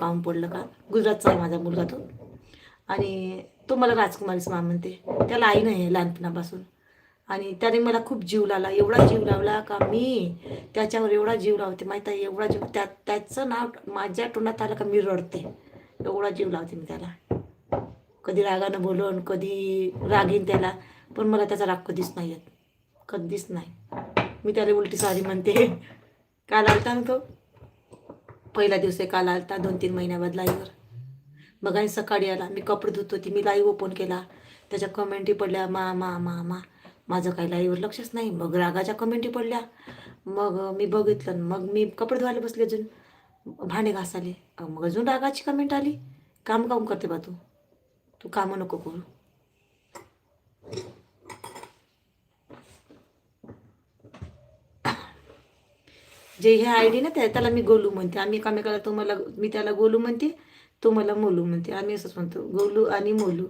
काम पडलं का. गुजरातचा आहे माझा मुलगा तो. आणि तो मला राजकुमारीच मा म्हणते. त्याला आई नाही आहे लहानपणापासून. आणि त्याने मला खूप जीव लावला, एवढा जीव लावला का मी त्याच्यावर एवढा जीव लावते माहीत आहे. एवढा जीव त्याचं नाव माझ्या तोंडात आलं का मी रडते. एवढा जीव लावते मी त्याला. कधी रागानं बोलून, कधी रागीन त्याला, पण मला त्याचा राग कधीच नाही येत, कधीच नाही. मी त्याला उलटी सॉरी म्हणते. काल आलता ना तो, पहिला दिवस आहे काल आलता 2-3 महिन्याबाद लाईव्हवर. मग आणि सकाळी आला, मी कपडे धुत होती, मी लाईव्ह ओपन केला, त्याच्या कमेंटी पडल्या मा मा मा मा. माझं काही लाईव्हवर लक्षच नाही. मग रागाच्या कमेंटी पडल्या. मग मी बघितलं, मग मी कपडे धुवायला बसले, अजून भांडे घासाले. मग अजून रागाची कमेंट आली, काम काम करते बा तू, तू कामं नको करू. जे हे आय डी ना त्याला मी गोलू म्हणते. आम्ही एकामेकाला, तो मला, मी त्याला गोलू म्हणते, तो मला मोलू म्हणते. आम्ही असंच म्हणतो, गोलू आणि मोलू.